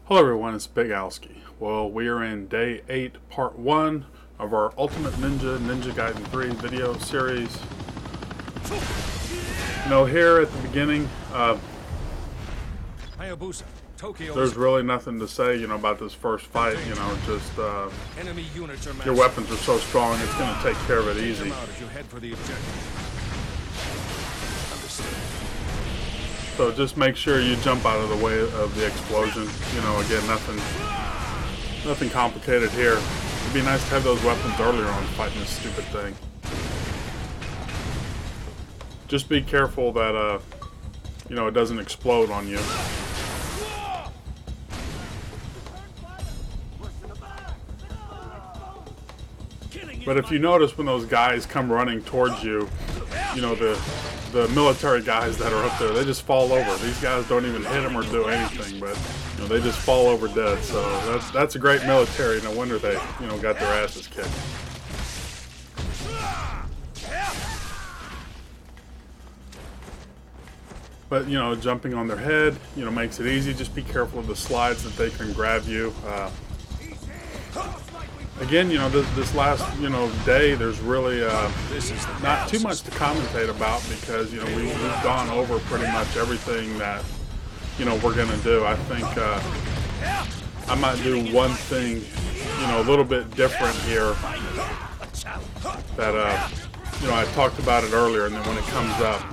Hello everyone, it's Big Alski. Well, we are in day 8, part 1 of our Ultimate Ninja Gaiden 3 video series. You know, here at the beginning, there's really nothing to say, about this first fight. Just your weapons are so strong, it's going to take care of it easy. So just make sure you jump out of the way of the explosion. Again, nothing complicated here. It'd be nice to have those weapons earlier on fighting this stupid thing. Just be careful that, it doesn't explode on you. But if you notice when those guys come running towards you, the military guys that are up there, they just fall over. These guys don't even hit them or do anything, but they just fall over dead. So that's a great military. No wonder they got their asses kicked. But jumping on their head makes it easy. Just be careful of the slides that they can grab you. Again, this last, day, there's really not too much to commentate about because, we've gone over pretty much everything that, we're going to do. I think I might do one thing, a little bit different here that, I talked about it earlier, and then when it comes up,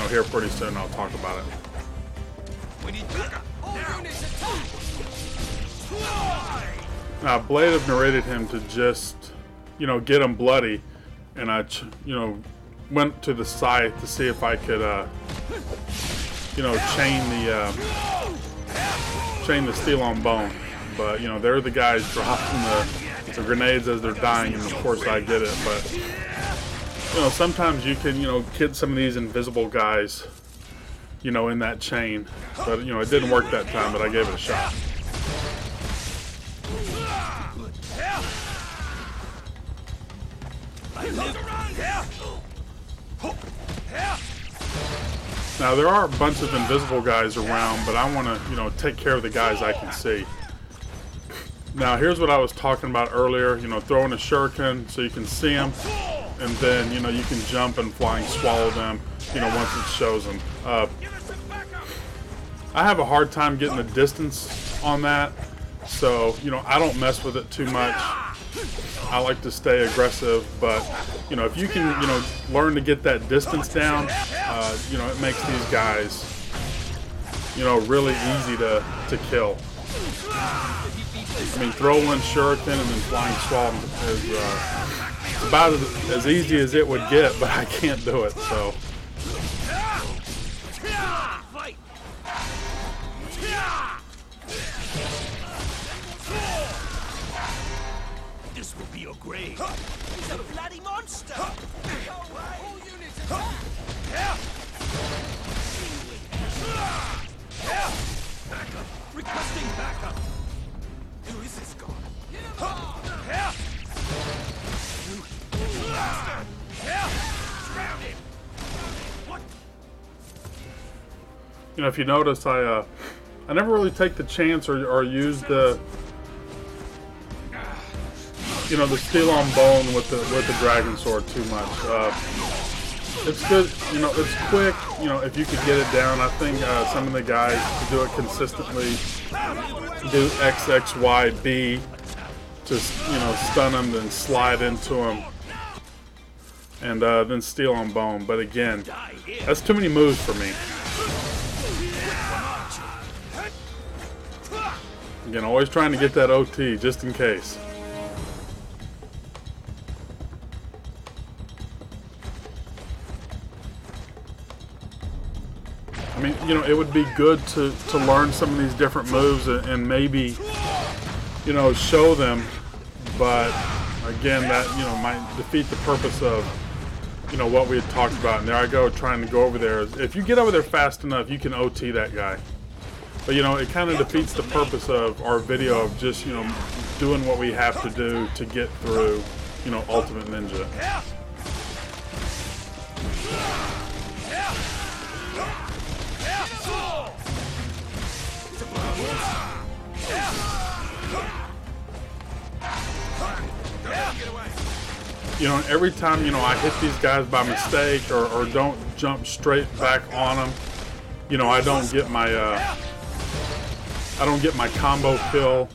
here pretty soon, I'll talk about it. Now, Blade have narrated him to just, get him bloody, and I, went to the side to see if I could, chain the steel on bone. But, they're the guys dropping the grenades as they're dying, and of course I get it. But, sometimes you can, get some of these invisible guys, in that chain. But, it didn't work that time, but I gave it a shot. Now there are a bunch of invisible guys around, but I want to, take care of the guys I can see. Now here's what I was talking about earlier, throwing a shuriken so you can see them, and then, you can jump and flying swallow them, once it shows them. I have a hard time getting the distance on that, so, I don't mess with it too much. I like to stay aggressive, but if you can learn to get that distance down, it makes these guys really easy to kill. I mean, throw one shuriken and then flying swallow is about as easy as it would get, but I can't do it, so. This will be your grave. He's a bloody monster. All units attack. Backup. Requesting backup. Who is this god? Drown him. What? If you notice, I never really take the chance or use the the steel on bone with the dragon sword too much. It's good, it's quick, if you could get it down. I think some of the guys to do it consistently do X, X, Y, B to, stun them, then slide into them, and then steel on bone. But again, that's too many moves for me. Again, always trying to get that OT just in case. I mean, it would be good to learn some of these different moves and maybe, show them, but again, that, might defeat the purpose of, what we had talked about. And there I go, trying to go over there. If you get over there fast enough, you can OT that guy. But, it kind of defeats the purpose of our video of just, doing what we have to do to get through, Ultimate Ninja. You know, every time, you know, I hit these guys by mistake or don't jump straight back on them, you know, I don't get my combo kill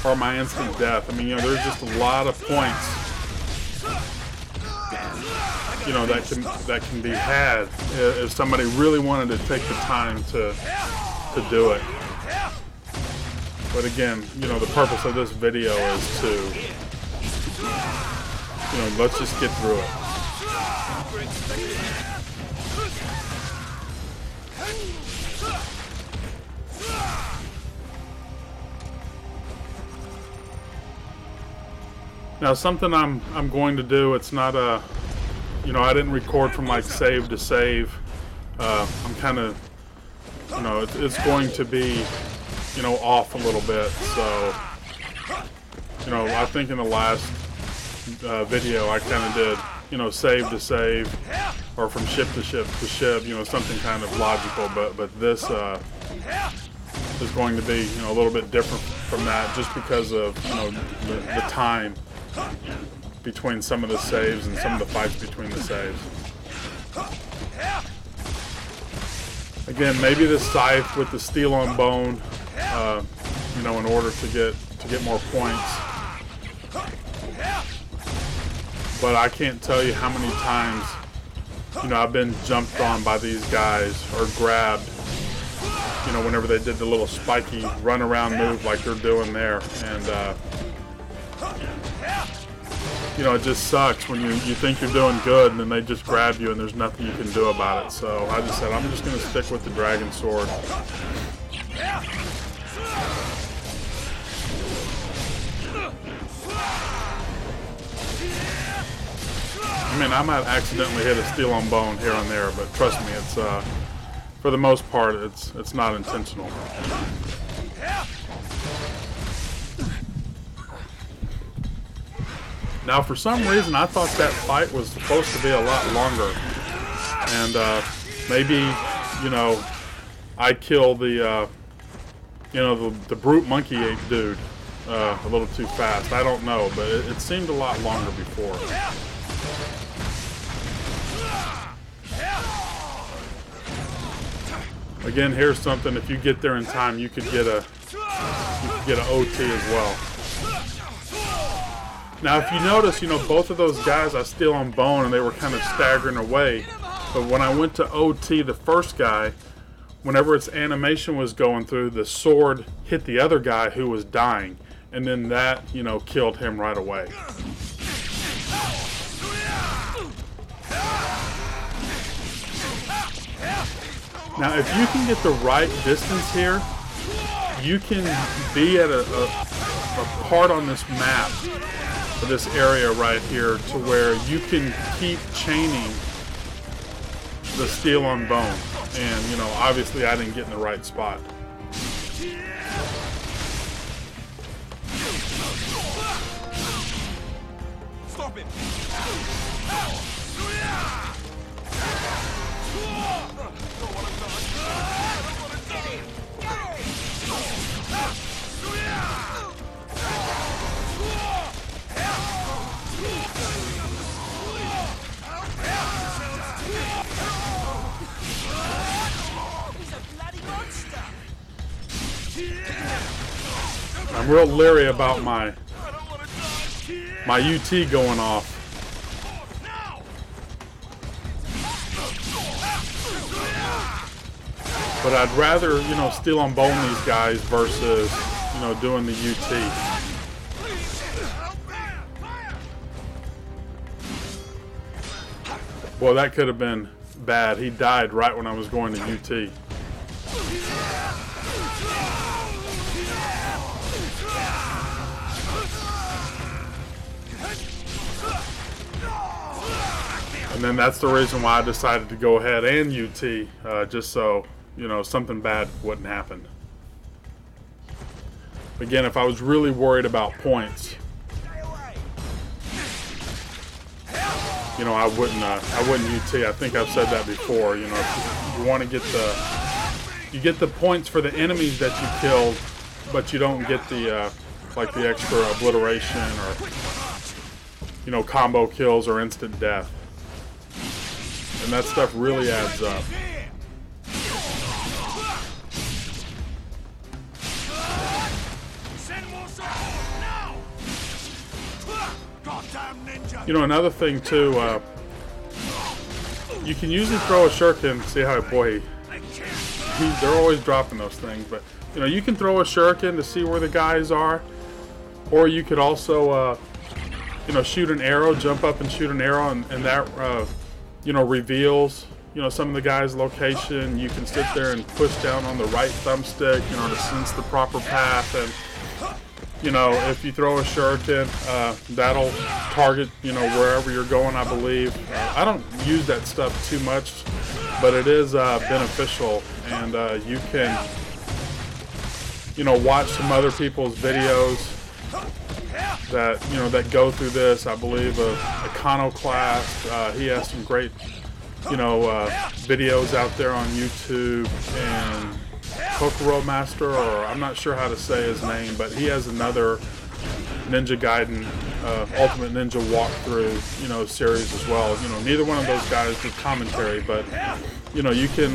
or my instant death. I mean, you know, there's just a lot of points, you know, that can be had if somebody really wanted to take the time to do it. But again, you know, the purpose of this video is to, you know, let's just get through it. Now, something I'm going to do, it's not a, you know, I didn't record from like save to save. I'm kind of, you know, it's going to be, you know, off a little bit. So, you know, I think in the last video I kind of did, you know, save to save, or from ship to ship to ship, you know, something kind of logical. But this is going to be, you know, a little bit different from that, just because of, you know, the time between some of the saves and some of the fights between the saves. Again, maybe the scythe with the steel on bone, you know, in order to get more points. But I can't tell you how many times, you know, I've been jumped on by these guys or grabbed, you know, whenever they did the little spiky run around move like they're doing there. And you know, it just sucks when you think you're doing good and then they just grab you and there's nothing you can do about it. So I just said, I'm just going to stick with the dragon sword. I mean, I might accidentally hit a steel on bone here and there, but trust me, it's for the most part, it's not intentional. Now, for some reason, I thought that fight was supposed to be a lot longer, and maybe, you know, I killed the, you know, the brute monkey ape dude a little too fast. I don't know, but it seemed a lot longer before. Again, here's something. If you get there in time, you could get an OT as well. Now, if you notice, you know, both of those guys I steal on bone and they were kind of staggering away. But when I went to OT, the first guy, whenever its animation was going through, the sword hit the other guy who was dying. And then that, you know, killed him right away. Now, if you can get the right distance here, you can be at a part on this map, or this area right here, to where you can keep chaining the steel on bone. And, you know, obviously I didn't get in the right spot. Stop it! I'm real leery about my UT going off. But I'd rather, you know, steel on bone these guys versus, you know, doing the UT. Boy, that could have been bad. He died right when I was going to UT. And then that's the reason why I decided to go ahead and UT, just so, you know, something bad wouldn't happen. Again, if I was really worried about points, you know, I wouldn't UT. I think I've said that before. You know, if you want to get the points for the enemies that you killed, but you don't get the like the extra obliteration or you know, combo kills or instant death. And that stuff really adds up. You know, another thing too, you can usually throw a shuriken. See how, boy, they're always dropping those things. But you know, you can throw a shuriken to see where the guys are, or you could also, you know, shoot an arrow, jump up and shoot an arrow, and that, you know, reveals, you know, some of the guys' location. You can sit there and push down on the right thumbstick, you know, to sense the proper path. And you know, if you throw a shuriken, that'll target, you know, wherever you're going, I believe. I don't use that stuff too much, but it is beneficial, and you can, you know, watch some other people's videos that, you know, that go through this. I believe Iconoclast, he has some great, you know, videos out there on YouTube, and Kokoro Master, or I'm not sure how to say his name, but he has another Ninja Gaiden Ultimate Ninja walkthrough, you know, series as well. You know, neither one of those guys do commentary, but you know, you can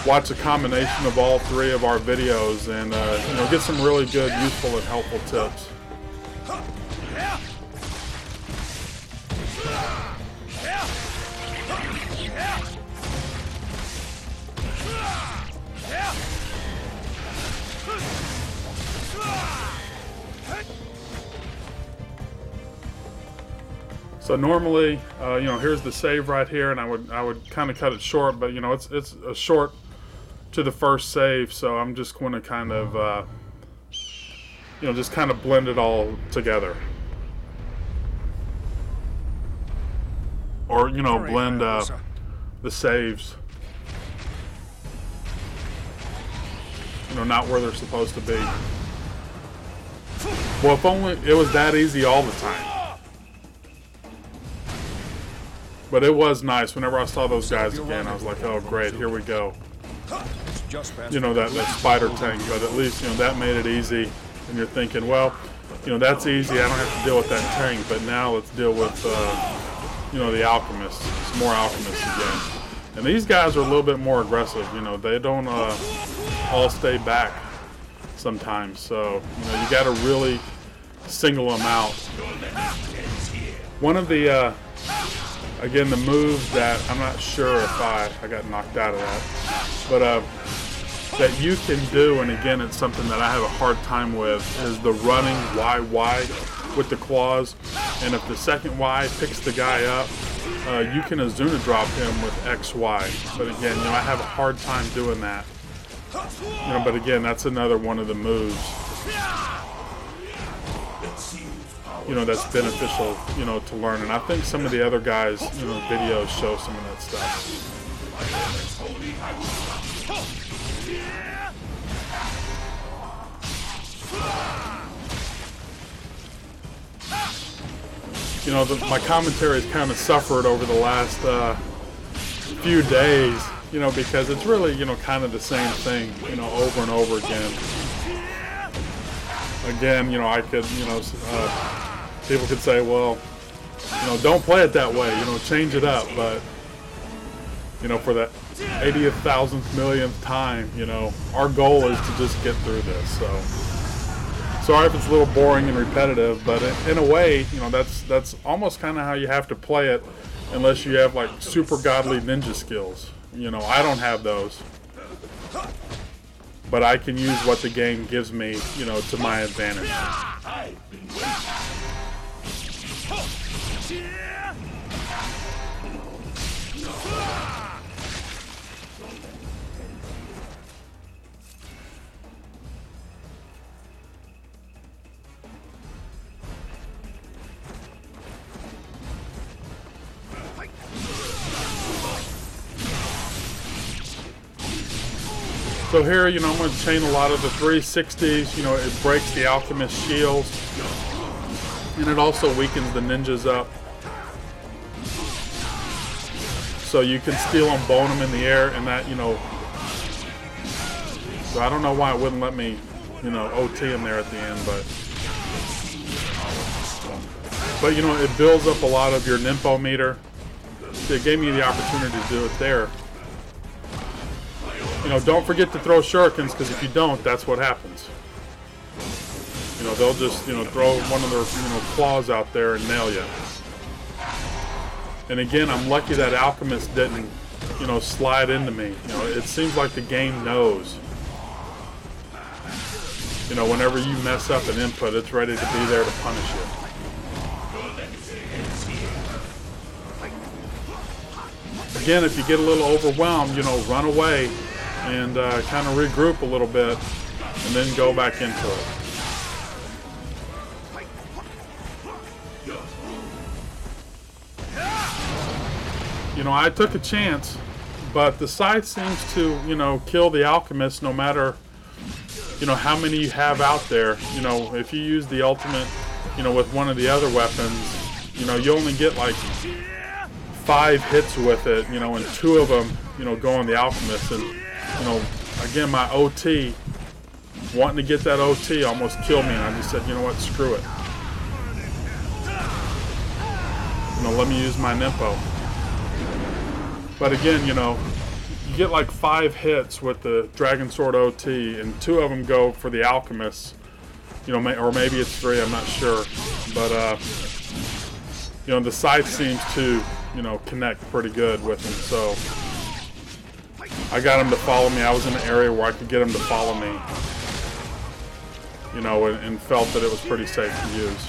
watch a combination of all three of our videos and you know, get some really good, useful, and helpful tips. So normally, you know, here's the save right here, and I would kind of cut it short, but you know, it's a short to the first save, so I'm just going to kind of, you know, just kind of blend it all together, or you know, blend the saves, you know, not where they're supposed to be. Well, if only it was that easy all the time. But it was nice. Whenever I saw those guys again, I was like, oh great, here we go. You know, that spider tank, but at least, you know, that made it easy. And you're thinking, well, you know, that's easy, I don't have to deal with that tank, but now let's deal with, you know, the alchemists. Some more alchemists again. And these guys are a little bit more aggressive, you know, they don't all stay back sometimes. So, you know, you gotta really single them out. One of the, again, the moves that I'm not sure if I got knocked out of that, but that you can do, and again, it's something that I have a hard time with, is the running Y with the claws. And if the second Y picks the guy up, you can Azuna drop him with XY. But again, you know, I have a hard time doing that. You know, but again, that's another one of the moves, you know, that's beneficial, you know, to learn. And I think some of the other guys, you know, videos show some of that stuff. You know, my commentary has kind of suffered over the last few days, you know, because it's really, you know, kind of the same thing, you know, over and over again. Again, you know, I could, you know, people could say, well, you know, don't play it that way, you know, change it up. But, you know, for the 80th, 1000th, millionth time, you know, our goal is to just get through this. So, sorry if it's a little boring and repetitive, but in a way, you know, that's almost kind of how you have to play it, unless you have like super godly ninja skills. You know, I don't have those, but I can use what the game gives me, you know, to my advantage. So here, you know, I'm going to chain a lot of the 360s. You know, it breaks the alchemist shields, and it also weakens the ninjas up. So you can steal them, bone them in the air, and that, you know. So I don't know why it wouldn't let me, you know, OT them there at the end, but But you know, it builds up a lot of your Nimpo meter. It gave me the opportunity to do it there. You know, don't forget to throw shurikens, because if you don't, that's what happens. You know, they'll just, you know, throw one of their, you know, claws out there and nail you. And again, I'm lucky that Alchemist didn't, you know, slide into me. You know, it seems like the game knows. You know, whenever you mess up an input, it's ready to be there to punish you. Again, if you get a little overwhelmed, you know, run away and kind of regroup a little bit and then go back into it. You know, I took a chance, but the scythe seems to, you know, kill the alchemist no matter, you know, how many you have out there. You know, if you use the ultimate, you know, with one of the other weapons, you know, you only get like 5 hits with it, you know, and 2 of them, you know, go on the alchemist. And, you know, again, my OT, wanting to get that OT almost killed me, and I just said, you know what, screw it. You know, let me use my Nimpo. But again, you know, you get like 5 hits with the Dragon Sword OT, and 2 of them go for the alchemist. You know, or maybe it's 3, I'm not sure. But, you know, the scythe seems to, you know, connect pretty good with him. So I got him to follow me. I was in an area where I could get him to follow me, you know, and felt that it was pretty safe to use.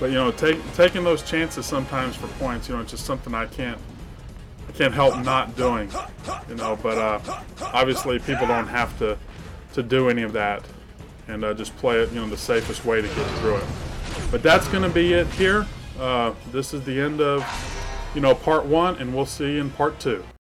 But, you know, taking those chances sometimes for points, you know, it's just something I can't help not doing, you know. But obviously people don't have to do any of that, and just play it, you know, the safest way to get through it. But that's going to be it here. This is the end of, you know, part 1, and we'll see you in part 2.